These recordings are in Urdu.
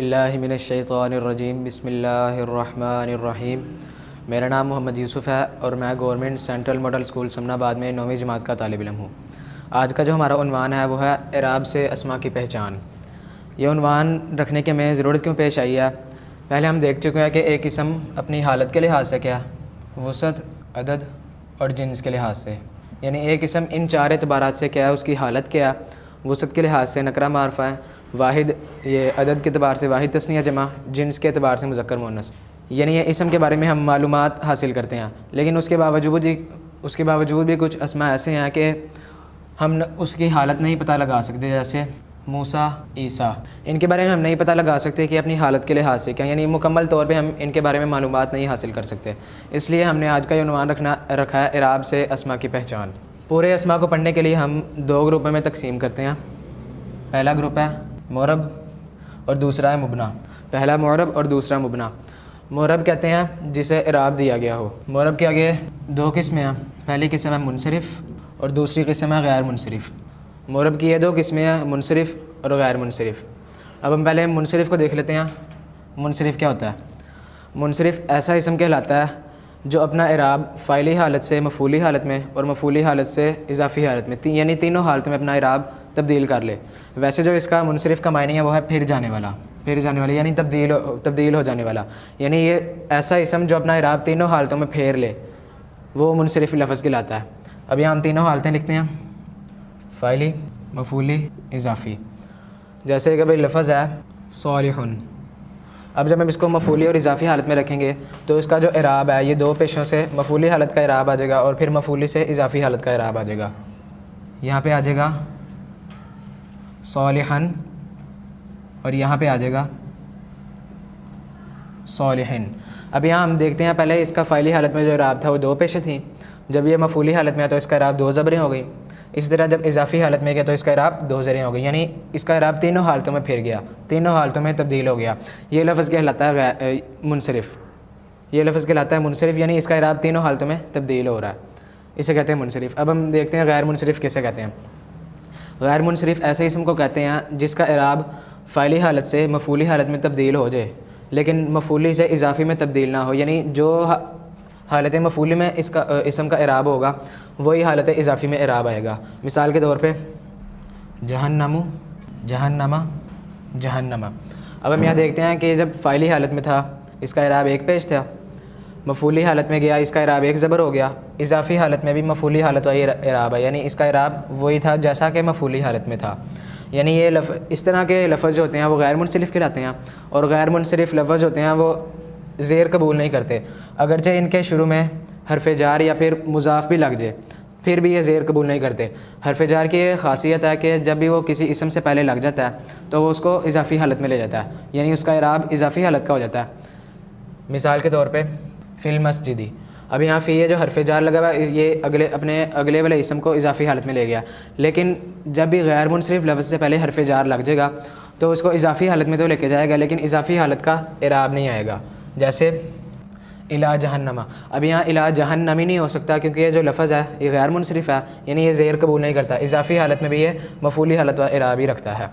باللہ من الشیطان الرجیم بسم اللہ الرحمن الرحیم۔ میرا نام محمد یوسف ہے اور میں گورنمنٹ سینٹرل ماڈل اسکول سمن آباد میں 9ویں جماعت کا طالب علم ہوں۔ آج کا جو ہمارا عنوان ہے وہ ہے اعراب سے اسماء کی پہچان۔ یہ عنوان رکھنے کے میں ضرورت کیوں پیش آئی ہے؟ پہلے ہم دیکھ چکے ہیں کہ ایک اسم اپنی حالت کے لحاظ سے کیا ہے، وسعت، عدد اور جنس کے لحاظ سے، یعنی ایک اسم ان چار اعتبارات سے کیا ہے، اس کی حالت کیا ہے، وسعت کے لحاظ سے نکرہ معرفہ ہے، واحد یہ عدد کے اعتبار سے واحد تثنیہ جمع، جنس کے اعتبار سے مذکر مؤنث، یعنی یہ اسم کے بارے میں ہم معلومات حاصل کرتے ہیں۔ لیکن اس کے باوجود بھی کچھ اسماء ایسے ہیں کہ ہم اس کی حالت نہیں پتہ لگا سکتے، جیسے موسیٰ، عیسیٰ، ان کے بارے میں ہم نہیں پتہ لگا سکتے کہ اپنی حالت کے لحاظ سے کیا، یعنی مکمل طور پہ ہم ان کے بارے میں معلومات نہیں حاصل کر سکتے۔ اس لیے ہم نے آج کا یہ عنوان رکھا ہے اعراب سے اسماء کی پہچان۔ پورے اسماء کو پڑھنے کے لیے ہم دو گروپوں میں تقسیم کرتے ہیں۔ پہلا گروپ ہے معرب اور دوسرا ہے مبنی۔ پہلا معرب اور دوسرا مبنی۔ معرب کہتے ہیں جسے اعراب دیا گیا ہو۔ معرب کے آگے دو قسمیں ہیں، پہلی قسم ہے منصرف اور دوسری قسم ہے غیر منصرف۔ معرب کی یہ دو قسمیں ہیں، منصرف اور غیر منصرف۔ اب ہم پہلے منصرف کو دیکھ لیتے ہیں۔ منصرف کیا ہوتا ہے؟ منصرف ایسا اسم کہلاتا ہے جو اپنا اعراب فاعلی حالت سے مفعولی حالت میں اور مفعولی حالت سے اضافی حالت میں یعنی تینوں حالتوں میں اپنا اعراب تبدیل کر لے۔ ویسے جو اس کا منصرف کا معنی ہے وہ ہے پھر جانے والا یعنی تبدیل ہو جانے والا، یعنی یہ ایسا اسم جو اپنا اعراب تینوں حالتوں میں پھیر لے وہ منصرف لفظ کہلاتا ہے۔ اب یہاں ہم تینوں حالتیں لکھتے ہیں، فاعلی، مفعولی، اضافی۔ جیسے کہ بھائی لفظ ہے صالح، اب جب ہم اس کو مفعولی اور اضافی حالت میں رکھیں گے تو اس کا جو اعراب ہے یہ دو پیشوں سے مفعولی حالت کا اعراب آ جائے گا اور پھر مفعولی سے اضافی حالت کا اعراب آ جائے گا۔ یہاں پہ آ جائے گا صالحاً اور یہاں پہ آ جائے گا صالحین۔ اب یہاں ہم دیکھتے ہیں پہلے اس کا فاعلی حالت میں جو اعراب تھا وہ دو پیشیں تھیں، جب یہ مفعولی حالت میں آیا تو اس کا اعراب دو زبریں ہو گئی۔ اسی طرح جب اضافی حالت میں گیا تو اس کا اعراب دو زریں ہو گئی، یعنی اس کا اعراب تینوں حالتوں میں پھر گیا، تینوں حالتوں میں تبدیل ہو گیا۔ یہ لفظ کہلاتا ہے منصرف۔ یہ لفظ کہلاتا ہے منصرف، یعنی اس کا اعراب تینوں حالتوں میں تبدیل ہو رہا ہے، اسے کہتے ہیں منصرف۔ اب ہم دیکھتے ہیں غیر منصرف کیسے کہتے ہیں۔ غیر منصرف ایسے اسم کو کہتے ہیں جس کا اعراب فاعلی حالت سے مفعولی حالت میں تبدیل ہو جائے لیکن مفعولی سے اضافی میں تبدیل نہ ہو، یعنی جو حالت مفعولی میں اس کا اسم کا اعراب ہوگا وہی حالت اضافی میں اعراب آئے گا۔ مثال کے طور پہ جہنم، جہنما، جہنما۔ اب ہم یہاں دیکھتے ہیں کہ جب فاعلی حالت میں تھا اس کا اعراب ایک پیش تھا، مفعولی حالت میں گیا اس کا اعراب ایک زبر ہو گیا، اضافی حالت میں بھی مفعولی حالت والی اعراب ہے، یعنی اس کا اعراب وہی تھا جیسا کہ مفعولی حالت میں تھا۔ یعنی یہ اس طرح کے لفظ جو ہوتے ہیں وہ غیر منصرف کہلاتے ہیں، اور غیر منصرف لفظ ہوتے ہیں وہ زیر قبول نہیں کرتے، اگرچہ ان کے شروع میں حرف جار یا پھر مضاف بھی لگ جائے پھر بھی یہ زیر قبول نہیں کرتے۔ حرف جار کی یہ خاصیت ہے کہ جب بھی وہ کسی اسم سے پہلے لگ جاتا ہے تو وہ اس کو اضافی حالت میں لے جاتا ہے، یعنی اس کا اعراب اضافی حالت کا ہو جاتا ہے۔ مثال کے طور پہ فی المسجدی، اب یہاں فی یہ جو حرف جار لگا ہوا ہے یہ اپنے اگلے والے اسم کو اضافی حالت میں لے گیا، لیکن جب بھی غیر منصرف لفظ سے پہلے حرف جار لگ جائے گا تو اس کو اضافی حالت میں تو لے کے جائے گا لیکن اضافی حالت کا اعراب نہیں آئے گا۔ جیسے الا جہنما، اب یہاں الا جہنمی نہیں ہو سکتا کیونکہ یہ جو لفظ ہے یہ غیر منصرف ہے، یعنی یہ زیر قبول نہیں کرتا، اضافی حالت میں بھی یہ مفعولی حالت و اعراب ہی رکھتا ہے۔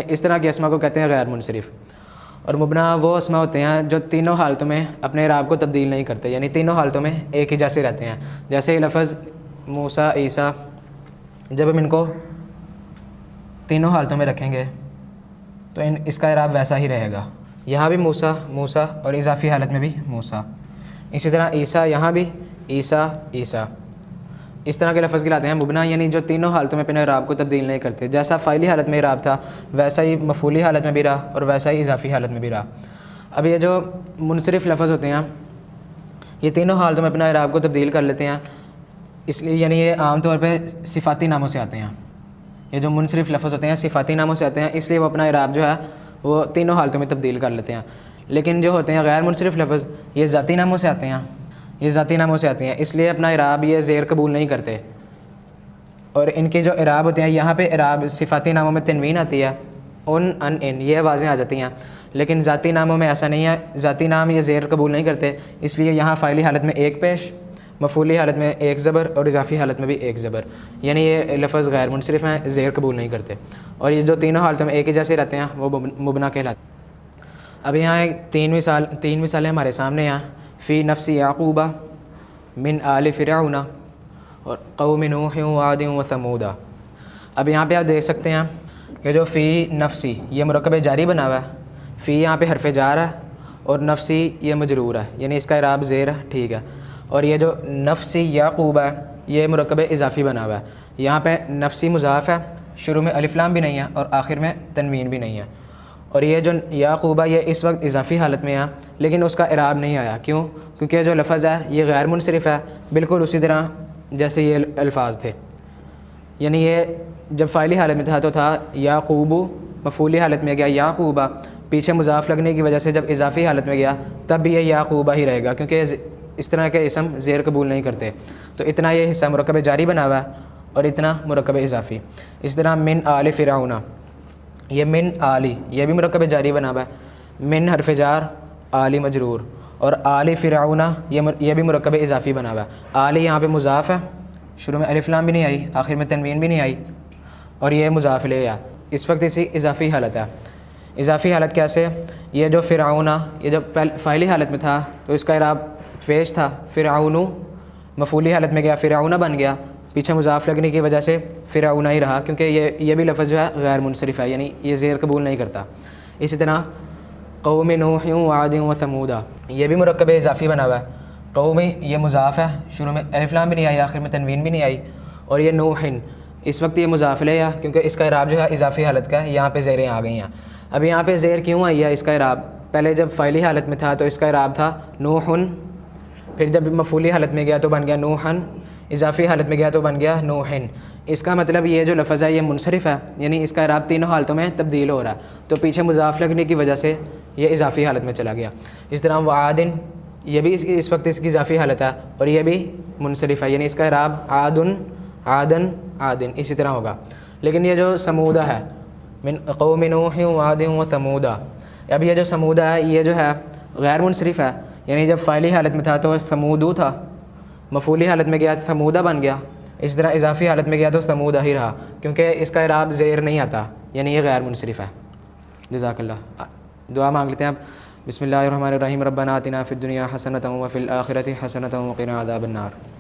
اس طرح کے اسما کو کہتے ہیں غیر منصرف۔ اور مبنی وہ اسما ہوتے ہیں جو تینوں حالتوں میں اپنے اعراب کو تبدیل نہیں کرتے، یعنی تینوں حالتوں میں ایک ہی جیسے رہتے ہیں۔ جیسے یہ لفظ موسیٰ، عیسیٰ، جب ہم ان کو تینوں حالتوں میں رکھیں گے تو اس کا اعراب ویسا ہی رہے گا، یہاں بھی موسیٰ، موسیٰ، اور اضافی حالت میں بھی موسیٰ۔ اسی طرح عیسیٰ، یہاں بھی عیسیٰ، عیسیٰ۔ اس طرح کے لفظ کہلاتے ہیں مبنی، یعنی جو تینوں حالتوں میں اپنے اعراب کو تبدیل نہیں کرتے، جیسا فاعلی حالت میں اعراب تھا ویسا ہی مفعولی حالت میں بھی رہا اور ویسا ہی اضافی حالت میں بھی رہا۔ اب یہ جو منصرف لفظ ہوتے ہیں یہ تینوں حالتوں میں اپنا اعراب کو تبدیل کر لیتے ہیں، اس لیے یعنی یہ عام طور پہ صفاتی ناموں سے آتے ہیں۔ یہ جو منصرف لفظ ہوتے ہیں صفاتی ناموں سے آتے ہیں، اس لیے وہ اپنا اعراب جو ہے وہ تینوں حالتوں میں تبدیل کر لیتے ہیں۔ لیکن جو ہوتے ہیں غیر منصرف لفظ یہ ذاتی ناموں سے آتے ہیں، یہ ذاتی ناموں سے آتے ہیں، اس لیے اپنا اعراب یہ زیر قبول نہیں کرتے، اور ان کے جو اعراب ہوتے ہیں یہاں پہ اعراب صفاتی ناموں میں تنوین آتی ہے، ان یہ واضح آ جاتی ہیں، لیکن ذاتی ناموں میں ایسا نہیں ہے، ذاتی نام یہ زیر قبول نہیں کرتے، اس لیے یہاں فاعلی حالت میں ایک پیش، مفعولی حالت میں ایک زبر اور اضافی حالت میں بھی ایک زبر، یعنی یہ لفظ غیر منصرف ہیں، زیر قبول نہیں کرتے، اور یہ جو تینوں حالتوں میں ایک ہی جیسے رہتے ہیں وہ مبنی کہلاتے ہیں۔ اب یہاں ایک تین مثالیں ہمارے سامنے ہیں. فی نفس یعقوبہ من آل فرعون اور قوم نوح وعاد و ثمود. اب یہاں پہ آپ دیکھ سکتے ہیں کہ جو فی نفسی یہ مرکب جاری بنا ہوا ہے. فی یہاں پہ حرف جار ہے اور نفسی یہ مجرور ہے, یعنی اس کا اعراب زیر ہے, ٹھیک ہے. اور یہ جو نفسی یعقوب ہے یہ مرکب اضافی بنا ہوا ہے. یہاں پہ نفسی مضاف ہے, شروع میں الف لام بھی نہیں ہے اور آخر میں تنوین بھی نہیں ہے. اور یہ جو یعقوبہ یہ اس وقت اضافی حالت میں ہے لیکن اس کا اعراب نہیں آیا. کیوں؟ کیونکہ جو لفظ ہے یہ غیر منصرف ہے, بالکل اسی طرح جیسے یہ الفاظ تھے. یعنی یہ جب فاعلی حالت میں تھا تو تھا یعقوب, مفعولی حالت میں گیا یعقوبہ, پیچھے مضاف لگنے کی وجہ سے جب اضافی حالت میں گیا تب بھی یہ یعقوبہ ہی رہے گا, کیونکہ اس طرح کے اسم زیر قبول نہیں کرتے. تو اتنا یہ حصہ مرکب جاری بنا ہوا ہے اور اتنا مرکب اضافی. اس طرح من آل فرعون, یہ من آلی یہ بھی مرکب جاری بنا ہوا ہے. من حرف جار, آلی مجرور, اور آل فرعون یہ بھی مرکب اضافی بنا ہوا ہے. آلی یہاں پہ مضاف ہے, شروع میں الف لام بھی نہیں آئی, آخر میں تنوین بھی نہیں آئی, اور یہ مضاف الیہ ہے. اس وقت اسی اضافی حالت ہے. اضافی حالت کیسے؟ یہ جو فرعون یہ جب فاعلی حالت میں تھا تو اس کا اعراب پیش تھا فرعون, مفعولی حالت میں گیا فرعون بن گیا, پیچھے مضاف لگنے کی وجہ سے فرعون ہی رہا, کیونکہ یہ بھی لفظ جو ہے غیر منصرف ہے, یعنی یہ زیر قبول نہیں کرتا. اسی طرح قوم نوح وعاد و ثمود, یہ بھی مرکب اضافی بنا ہوا ہے. قومی یہ مضاف ہے, شروع میں الف لام بھی نہیں آئی, آخر میں تنوین بھی نہیں آئی, اور یہ نوح اس وقت یہ مضاف الیہ ہے کیونکہ اس کا اعراب جو ہے اضافی حالت کا ہے. یہاں پہ زیریں آ گئی ہیں. اب یہاں پہ زیر کیوں آئی ہے اس کا اعراب؟ پہلے جب فاعلی حالت میں تھا تو اس کا اعراب تھا نوحن, پھر جب مفعولی حالت میں گیا تو بن گیا نوحن, اضافی حالت میں گیا تو بن گیا نوحن. اس کا مطلب یہ جو لفظ ہے یہ منصرف ہے, یعنی اس کا اعراب تینوں حالتوں میں تبدیل ہو رہا ہے, تو پیچھے مضاف لگنے کی وجہ سے یہ اضافی حالت میں چلا گیا. اس طرح وعادن یہ بھی اس وقت اس کی اضافی حالت ہے اور یہ بھی منصرف ہے, یعنی اس کا اعراب عادن عادن عادن اسی طرح ہوگا. لیکن یہ جو سمودہ ہے من قوم نوح وعاد و ثمود, اب یہ جو سمودہ ہے یہ جو ہے غیر منصرف ہے, یعنی جب فاعلی حالت میں تھا تو سمودو تھا, مفعولی حالت میں گیا تو سمودہ بن گیا, اس طرح اضافی حالت میں گیا تو سمودہ ہی رہا, کیونکہ اس کا اعراب زیر نہیں آتا, یعنی یہ غیر منصرف ہے. جزاک اللہ. دعا مانگ لیتے ہیں اب. بسم اللہ الرحمن الرحیم. ربنا آتنا فی الدنیا حسنۃ وفی الآخرۃ حسنۃ وقنا عذاب النار.